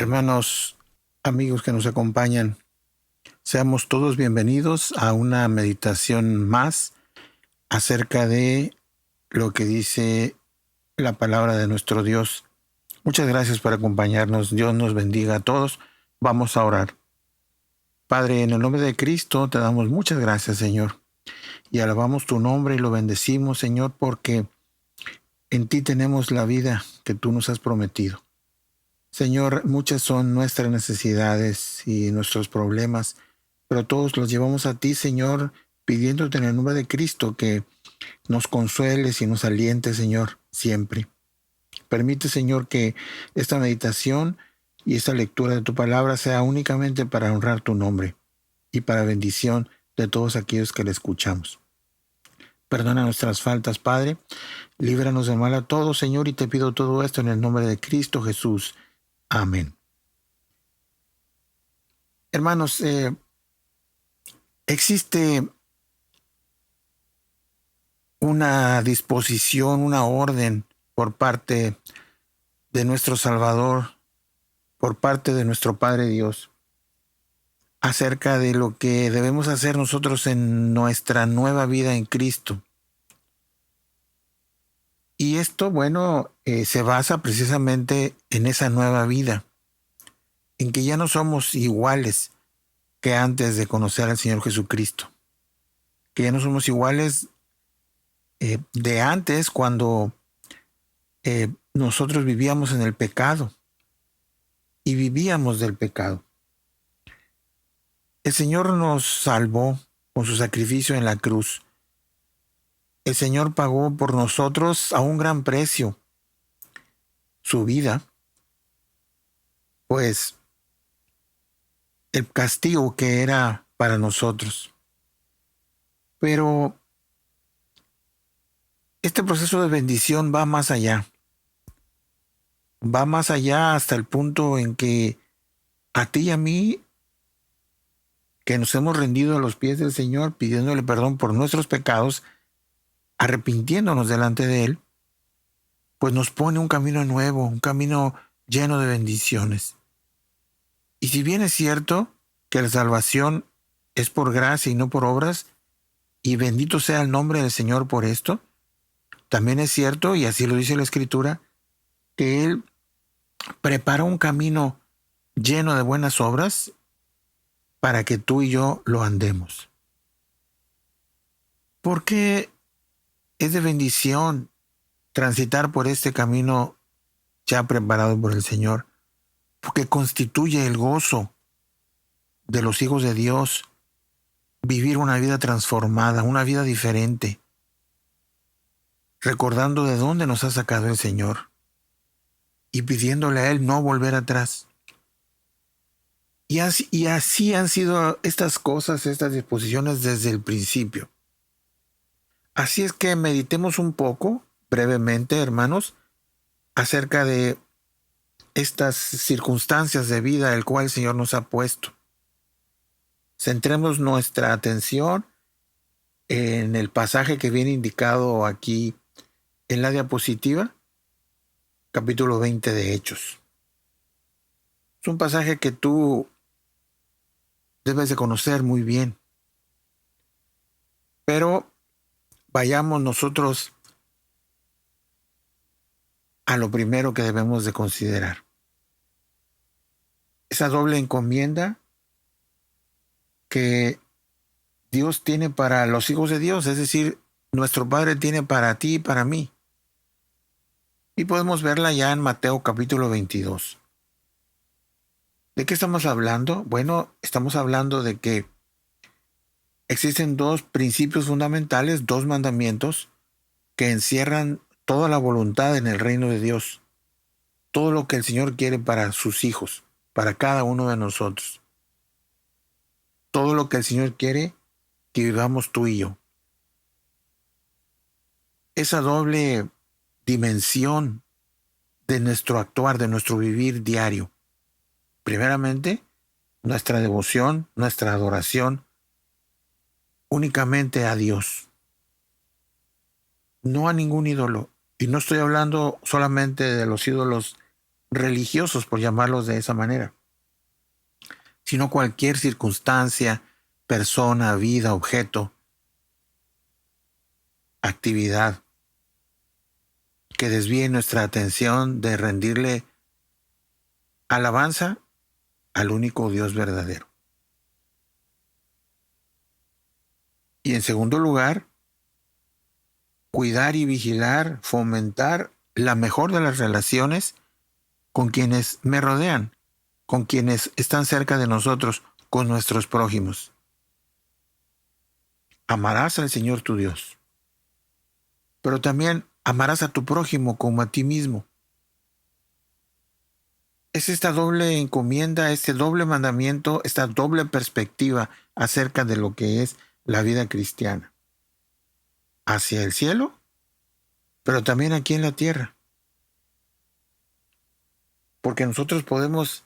Hermanos, amigos que nos acompañan, seamos todos bienvenidos a una meditación más acerca de lo que dice la palabra de nuestro Dios. Muchas gracias por acompañarnos. Dios nos bendiga a todos. Vamos a orar. Padre, en el nombre de Cristo te damos muchas gracias, Señor, y alabamos tu nombre y lo bendecimos, Señor, porque en ti tenemos la vida que tú nos has prometido. Señor, muchas son nuestras necesidades y nuestros problemas, pero todos los llevamos a ti, Señor, pidiéndote en el nombre de Cristo que nos consueles y nos alientes, Señor, siempre. Permite, Señor, que esta meditación y esta lectura de tu palabra sea únicamente para honrar tu nombre y para bendición de todos aquellos que le escuchamos. Perdona nuestras faltas, Padre. Líbranos de mal a todos, Señor, y te pido todo esto en el nombre de Cristo Jesús. Amén. Hermanos, existe una disposición, una orden por parte de nuestro Salvador, por parte de nuestro Padre Dios, acerca de lo que debemos hacer nosotros en nuestra nueva vida en Cristo. Y esto, bueno, se basa precisamente en esa nueva vida, en que ya no somos iguales que antes de conocer al Señor Jesucristo, que ya no somos iguales de antes cuando nosotros vivíamos en el pecado y vivíamos del pecado. El Señor nos salvó con su sacrificio en la cruz. El Señor pagó por nosotros a un gran precio su vida, pues el castigo que era para nosotros. Pero este proceso de bendición va más allá. Va más allá hasta el punto en que a ti y a mí, que nos hemos rendido a los pies del Señor pidiéndole perdón por nuestros pecados, arrepintiéndonos delante de Él, pues nos pone un camino nuevo, un camino lleno de bendiciones. Y si bien es cierto que la salvación es por gracia y no por obras, y bendito sea el nombre del Señor por esto, también es cierto, y así lo dice la Escritura, que Él prepara un camino lleno de buenas obras para que tú y yo lo andemos. ¿Por qué es de bendición transitar por este camino ya preparado por el Señor? Porque constituye el gozo de los hijos de Dios, vivir una vida transformada, una vida diferente, recordando de dónde nos ha sacado el Señor y pidiéndole a Él no volver atrás. Y así han sido estas cosas, estas disposiciones desde el principio. Así es que meditemos un poco, brevemente, hermanos, acerca de estas circunstancias de vida el cual el Señor nos ha puesto. Centremos nuestra atención en el pasaje que viene indicado aquí en la diapositiva, capítulo 20 de Hechos. Es un pasaje que tú debes de conocer muy bien. Pero vayamos nosotros a lo primero que debemos de considerar. Esa doble encomienda que Dios tiene para los hijos de Dios, es decir, nuestro Padre tiene para ti y para mí. Y podemos verla ya en Mateo capítulo 22. ¿De qué estamos hablando? Bueno, estamos hablando de que existen dos principios fundamentales, dos mandamientos que encierran toda la voluntad en el reino de Dios, todo lo que el Señor quiere para sus hijos, para cada uno de nosotros. Todo lo que el Señor quiere que vivamos tú y yo. Esa doble dimensión de nuestro actuar, de nuestro vivir diario. Primeramente, nuestra devoción, nuestra adoración únicamente a Dios, no a ningún ídolo. Y no estoy hablando solamente de los ídolos religiosos, por llamarlos de esa manera, sino cualquier circunstancia, persona, vida, objeto, actividad que desvíe nuestra atención de rendirle alabanza al único Dios verdadero. Y en segundo lugar, cuidar y vigilar, fomentar la mejor de las relaciones con quienes me rodean, con quienes están cerca de nosotros, con nuestros prójimos. Amarás al Señor tu Dios, pero también amarás a tu prójimo como a ti mismo. Es esta doble encomienda, este doble mandamiento, esta doble perspectiva acerca de lo que es la vida cristiana. Hacia el cielo, pero también aquí en la tierra. Porque nosotros podemos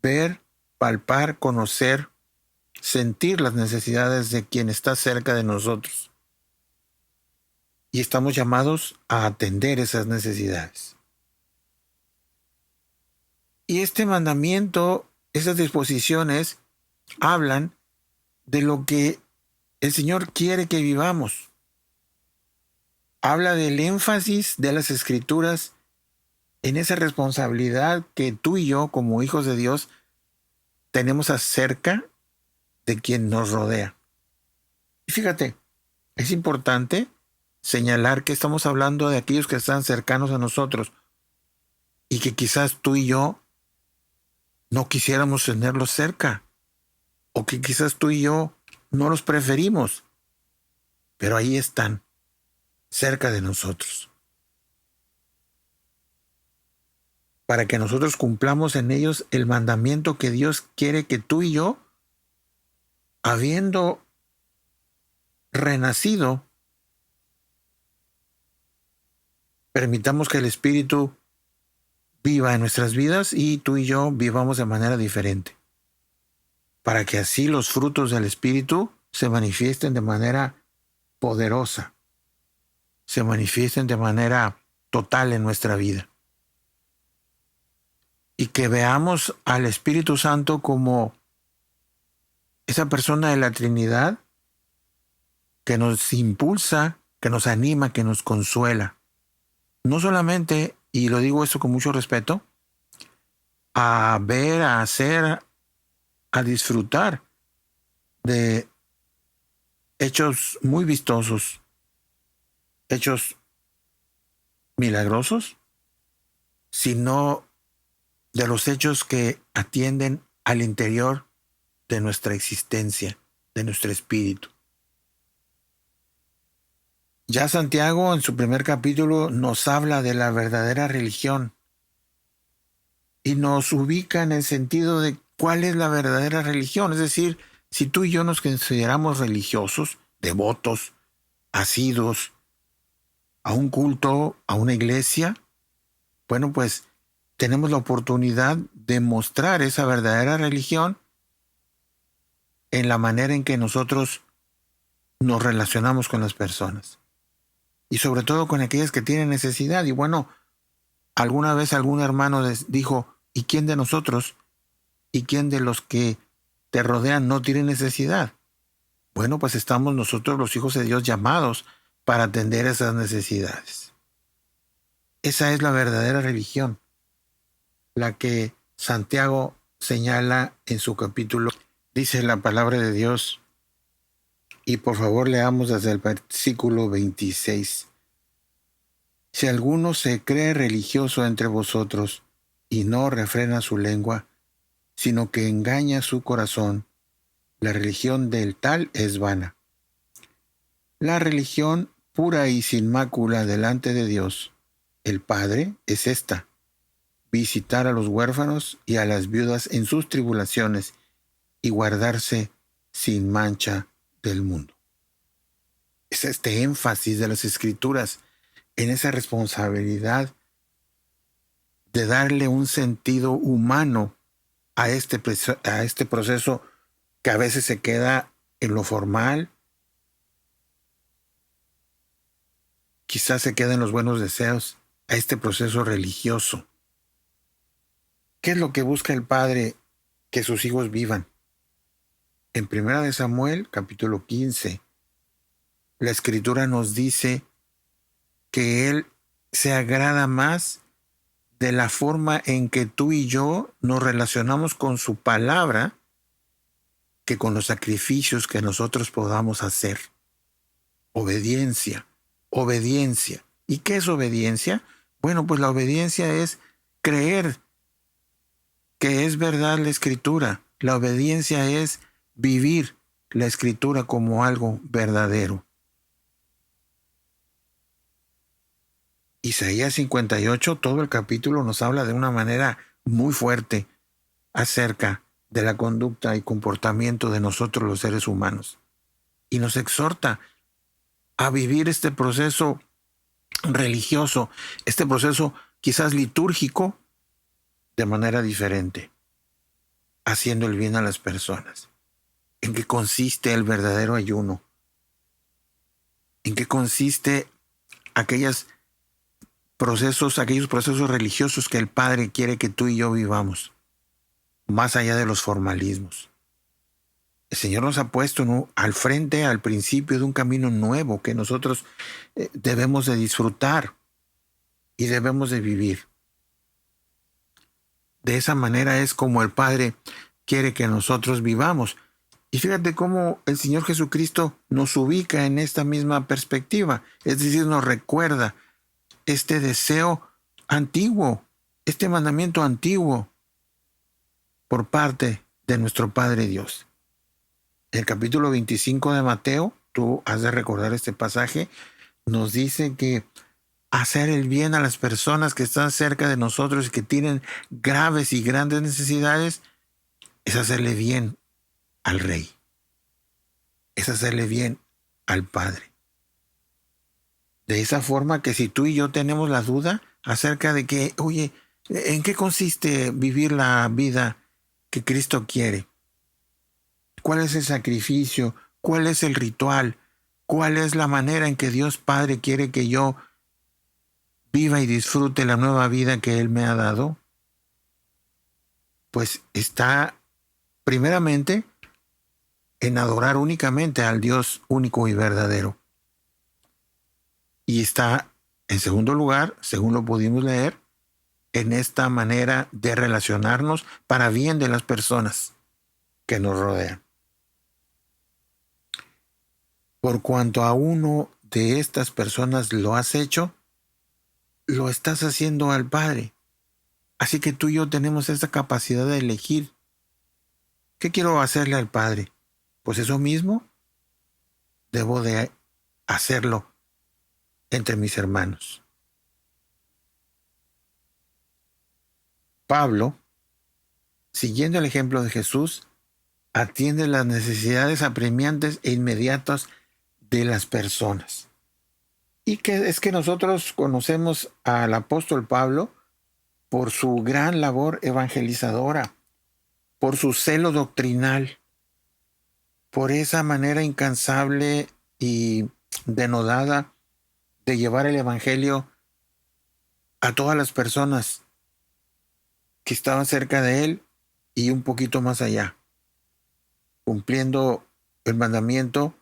ver, palpar, conocer, sentir las necesidades de quien está cerca de nosotros. Y estamos llamados a atender esas necesidades. Y este mandamiento, esas disposiciones, hablan de lo que el Señor quiere que vivamos. Habla del énfasis de las Escrituras en esa responsabilidad que tú y yo, como hijos de Dios, tenemos acerca de quien nos rodea. Y fíjate, es importante señalar que estamos hablando de aquellos que están cercanos a nosotros y que quizás tú y yo no quisiéramos tenerlos cerca, o que quizás tú y yo no los preferimos, pero ahí están, cerca de nosotros, para que nosotros cumplamos en ellos el mandamiento que Dios quiere que tú y yo, habiendo renacido, permitamos que el Espíritu viva en nuestras vidas y tú y yo vivamos de manera diferente, para que así los frutos del Espíritu se manifiesten de manera poderosa, se manifiesten de manera total en nuestra vida. Y que veamos al Espíritu Santo como esa persona de la Trinidad que nos impulsa, que nos anima, que nos consuela. No solamente, y lo digo esto con mucho respeto, a ver, a hacer, a disfrutar de hechos muy vistosos, hechos milagrosos, sino de los hechos que atienden al interior de nuestra existencia, de nuestro espíritu. Ya Santiago en su primer capítulo nos habla de la verdadera religión y nos ubica en el sentido de cuál es la verdadera religión. Es decir, si tú y yo nos consideramos religiosos, devotos, asiduos a un culto, a una iglesia, bueno, pues tenemos la oportunidad de mostrar esa verdadera religión en la manera en que nosotros nos relacionamos con las personas. Y sobre todo con aquellas que tienen necesidad. Y bueno, alguna vez algún hermano dijo, ¿y quién de nosotros y quién de los que te rodean no tiene necesidad? Bueno, pues estamos nosotros los hijos de Dios llamados para atender esas necesidades. Esa es la verdadera religión, la que Santiago señala en su capítulo. Dice la palabra de Dios, y por favor leamos desde el versículo 26. Si alguno se cree religioso entre vosotros y no refrena su lengua, sino que engaña su corazón, la religión del tal es vana. La religión pura y sin mácula delante de Dios, el Padre, es esta: visitar a los huérfanos y a las viudas en sus tribulaciones y guardarse sin mancha del mundo. Es este énfasis de las Escrituras en esa responsabilidad de darle un sentido humano a este proceso que a veces se queda en lo formal, quizás se queda en los buenos deseos, a este proceso religioso. ¿Qué es lo que busca el Padre? Que sus hijos vivan. En 1 Samuel, capítulo 15, la Escritura nos dice que Él se agrada más de la forma en que tú y yo nos relacionamos con su palabra que con los sacrificios que nosotros podamos hacer. Obediencia, obediencia. ¿Y qué es obediencia? Bueno, pues la obediencia es creer que es verdad la Escritura. La obediencia es vivir la Escritura como algo verdadero. Isaías 58, todo el capítulo nos habla de una manera muy fuerte acerca de la conducta y comportamiento de nosotros los seres humanos. Y nos exhorta a vivir este proceso religioso, este proceso quizás litúrgico, de manera diferente, haciendo el bien a las personas. ¿En qué consiste el verdadero ayuno? ¿En qué consiste aquellos procesos religiosos que el Padre quiere que tú y yo vivamos, más allá de los formalismos? El Señor nos ha puesto al frente, al principio de un camino nuevo que nosotros debemos de disfrutar y debemos de vivir. De esa manera es como el Padre quiere que nosotros vivamos. Y fíjate cómo el Señor Jesucristo nos ubica en esta misma perspectiva, es decir, nos recuerda este deseo antiguo, este mandamiento antiguo por parte de nuestro Padre Dios. El capítulo 25 de Mateo, tú has de recordar este pasaje, nos dice que hacer el bien a las personas que están cerca de nosotros y que tienen graves y grandes necesidades es hacerle bien al Rey, es hacerle bien al Padre. De esa forma que si tú y yo tenemos la duda acerca de que, oye, ¿en qué consiste vivir la vida que Cristo quiere? ¿Cuál es el sacrificio? ¿Cuál es el ritual? ¿Cuál es la manera en que Dios Padre quiere que yo viva y disfrute la nueva vida que Él me ha dado? Pues está primeramente en adorar únicamente al Dios único y verdadero. Y está en segundo lugar, según lo pudimos leer, en esta manera de relacionarnos para bien de las personas que nos rodean. Por cuanto a uno de estas personas lo has hecho, lo estás haciendo al Padre. Así que tú y yo tenemos esta capacidad de elegir. ¿Qué quiero hacerle al Padre? Pues eso mismo debo de hacerlo entre mis hermanos. Pablo, siguiendo el ejemplo de Jesús, atiende las necesidades apremiantes e inmediatas de las personas. Y que es que nosotros conocemos al apóstol Pablo por su gran labor evangelizadora, por su celo doctrinal, por esa manera incansable y denodada de llevar el evangelio a todas las personas que estaban cerca de él y un poquito más allá, cumpliendo el mandamiento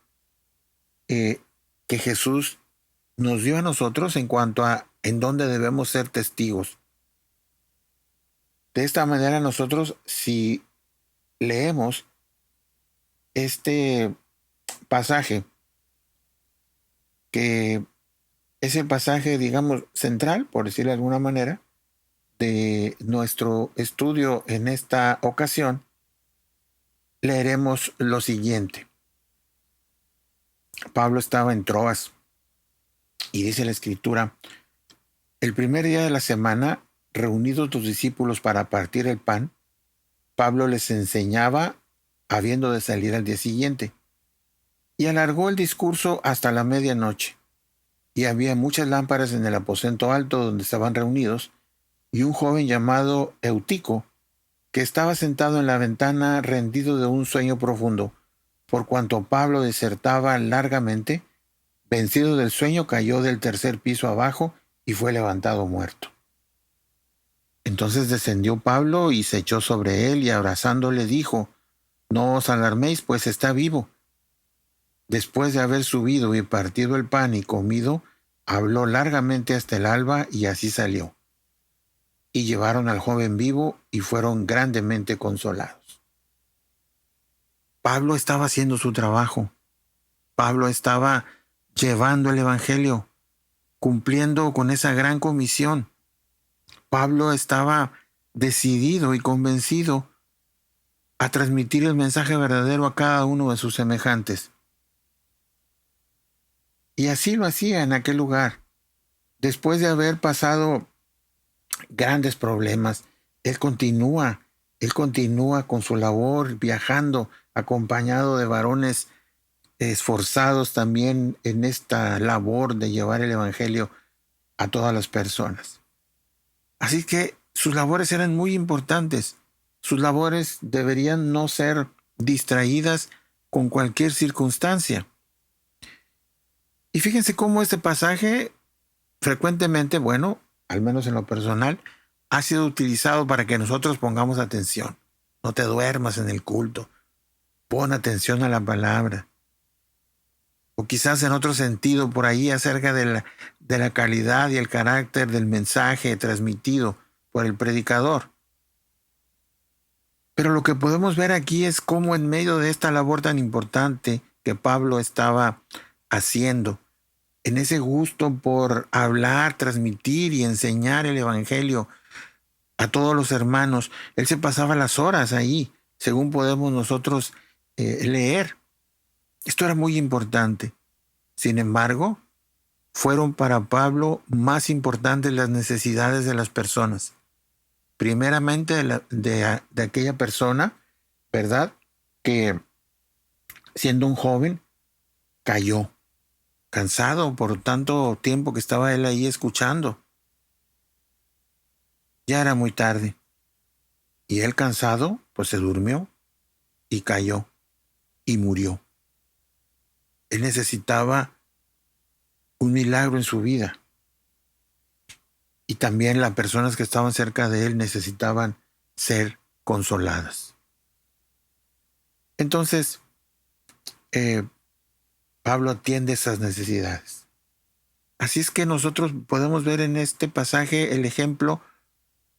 que Jesús nos dio a nosotros en cuanto a en dónde debemos ser testigos. De esta manera nosotros, si leemos este pasaje, que es el pasaje, digamos, central, por decirlo de alguna manera, de nuestro estudio en esta ocasión, leeremos lo siguiente. Pablo estaba en Troas y dice la Escritura: el primer día de la semana, reunidos los discípulos para partir el pan, Pablo les enseñaba habiendo de salir al día siguiente, y alargó el discurso hasta la medianoche. Y había muchas lámparas en el aposento alto donde estaban reunidos, y un joven llamado Eutico, que estaba sentado en la ventana rendido de un sueño profundo, por cuanto Pablo disertaba largamente, vencido del sueño, cayó del tercer piso abajo y fue levantado muerto. Entonces descendió Pablo y se echó sobre él y abrazándole dijo: No os alarméis, pues está vivo. Después de haber subido y partido el pan y comido, habló largamente hasta el alba y así salió. Y llevaron al joven vivo y fueron grandemente consolados. Pablo estaba haciendo su trabajo. Pablo estaba llevando el evangelio, cumpliendo con esa gran comisión. Pablo estaba decidido y convencido a transmitir el mensaje verdadero a cada uno de sus semejantes. Y así lo hacía en aquel lugar. Después de haber pasado grandes problemas, él continúa con su labor, viajando, acompañado de varones esforzados también en esta labor de llevar el evangelio a todas las personas. Así que sus labores eran muy importantes. Sus labores deberían no ser distraídas con cualquier circunstancia. Y fíjense cómo este pasaje frecuentemente, bueno, al menos en lo personal, ha sido utilizado para que nosotros pongamos atención. No te duermas en el culto. Pon atención a la palabra. O quizás en otro sentido por ahí acerca de la calidad y el carácter del mensaje transmitido por el predicador. Pero lo que podemos ver aquí es cómo en medio de esta labor tan importante que Pablo estaba haciendo, en ese gusto por hablar, transmitir y enseñar el evangelio a todos los hermanos, él se pasaba las horas ahí, según podemos nosotros leer. Esto era muy importante. Sin embargo, fueron para Pablo más importantes las necesidades de las personas. Primeramente de aquella persona, ¿verdad? Que siendo un joven, cayó, cansado por tanto tiempo que estaba él ahí escuchando. Ya era muy tarde. Y él cansado, pues se durmió y cayó y murió. Él necesitaba un milagro en su vida. Y también las personas que estaban cerca de él necesitaban ser consoladas. Entonces, Pablo atiende esas necesidades. Así es que nosotros podemos ver en este pasaje el ejemplo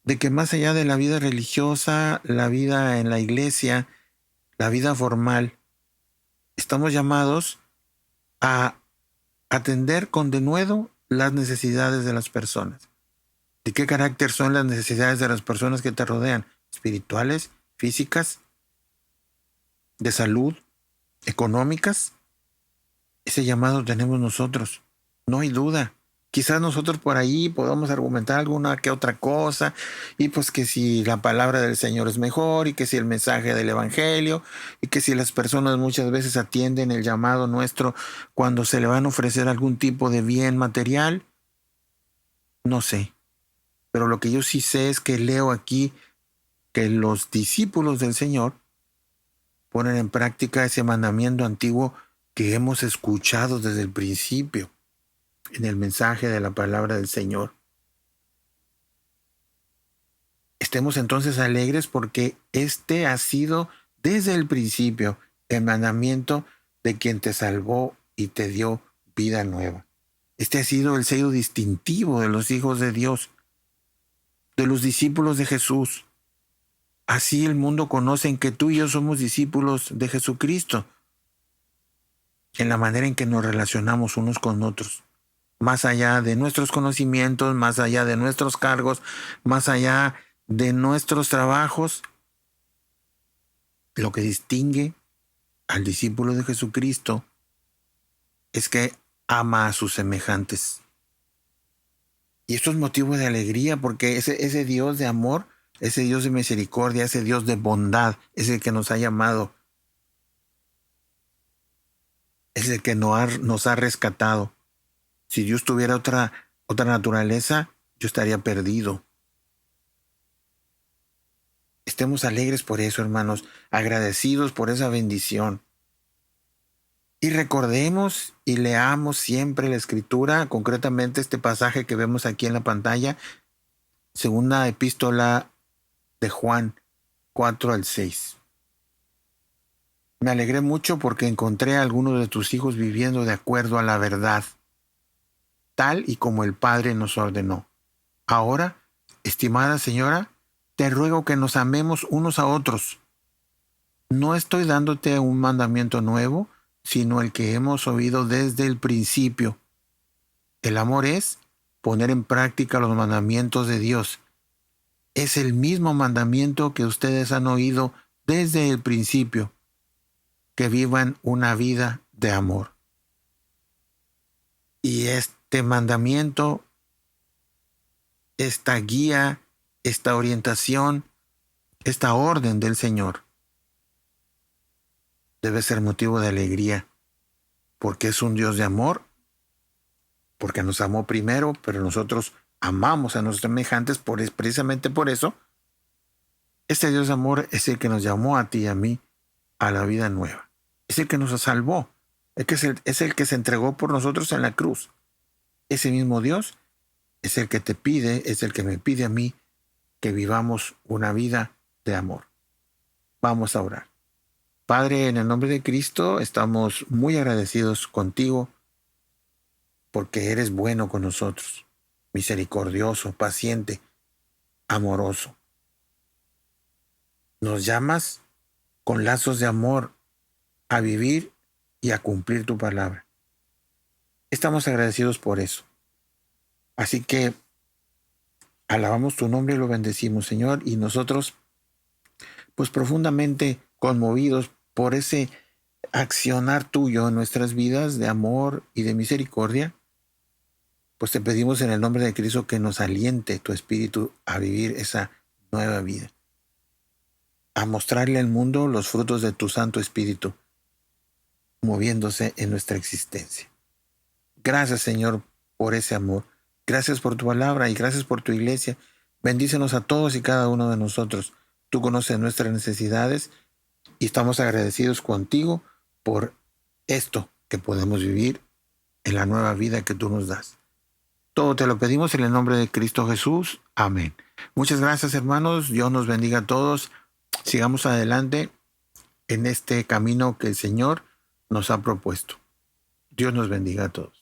de que más allá de la vida religiosa, la vida en la iglesia, la vida formal, estamos llamados a atender con denuedo las necesidades de las personas. ¿De qué carácter son las necesidades de las personas que te rodean? ¿Espirituales, físicas, de salud, económicas? Ese llamado tenemos nosotros, no hay duda. Quizás nosotros por ahí podamos argumentar alguna que otra cosa, y pues que si la palabra del Señor es mejor, y que si el mensaje del Evangelio, y que si las personas muchas veces atienden el llamado nuestro cuando se le van a ofrecer algún tipo de bien material, no sé. Pero lo que yo sí sé es que leo aquí que los discípulos del Señor ponen en práctica ese mandamiento antiguo que hemos escuchado desde el principio en el mensaje de la palabra del Señor. Estemos entonces alegres porque este ha sido desde el principio el mandamiento de quien te salvó y te dio vida nueva. Este ha sido el sello distintivo de los hijos de Dios, de los discípulos de Jesús. Así el mundo conoce en que tú y yo somos discípulos de Jesucristo, en la manera en que nos relacionamos unos con otros, más allá de nuestros conocimientos, más allá de nuestros cargos, más allá de nuestros trabajos. Lo que distingue al discípulo de Jesucristo es que ama a sus semejantes. Y esto es motivo de alegría porque ese Dios de amor, ese Dios de misericordia, ese Dios de bondad es el que nos ha llamado, es el que nos ha rescatado. Si Dios tuviera otra naturaleza, yo estaría perdido. Estemos alegres por eso, hermanos, agradecidos por esa bendición. Y recordemos y leamos siempre la Escritura, concretamente este pasaje que vemos aquí en la pantalla, Segunda epístola de Juan 4-6. Me alegré mucho porque encontré a algunos de tus hijos viviendo de acuerdo a la verdad, tal y como el Padre nos ordenó. Ahora, estimada señora, te ruego que nos amemos unos a otros. No estoy dándote un mandamiento nuevo, sino el que hemos oído desde el principio. El amor es poner en práctica los mandamientos de Dios. Es el mismo mandamiento que ustedes han oído desde el principio, que vivan una vida de amor. Y este mandamiento, esta guía, esta orientación, esta orden del Señor debe ser motivo de alegría, porque es un Dios de amor, porque nos amó primero, pero nosotros amamos a nuestros semejantes, precisamente por eso. Este Dios de amor es el que nos llamó a ti y a mí a la vida nueva. Es el que nos salvó. Es el que se entregó por nosotros en la cruz. Ese mismo Dios es el que te pide, es el que me pide a mí que vivamos una vida de amor. Vamos a orar. Padre, en el nombre de Cristo, estamos muy agradecidos contigo porque eres bueno con nosotros, misericordioso, paciente, amoroso. Nos llamas con lazos de amor a vivir y a cumplir tu palabra. Estamos agradecidos por eso. Así que alabamos tu nombre y lo bendecimos, Señor, y nosotros, pues profundamente conmovidos por ese accionar tuyo en nuestras vidas de amor y de misericordia, pues te pedimos en el nombre de Cristo que nos aliente tu espíritu a vivir esa nueva vida, a mostrarle al mundo los frutos de tu Santo Espíritu moviéndose en nuestra existencia. Gracias, Señor, por ese amor. Gracias por tu palabra y gracias por tu iglesia. Bendícenos a todos y cada uno de nosotros. Tú conoces nuestras necesidades y estamos agradecidos contigo por esto que podemos vivir en la nueva vida que tú nos das. Todo te lo pedimos en el nombre de Cristo Jesús. Amén. Muchas gracias, hermanos. Dios nos bendiga a todos. Sigamos adelante en este camino que el Señor nos ha propuesto. Dios nos bendiga a todos.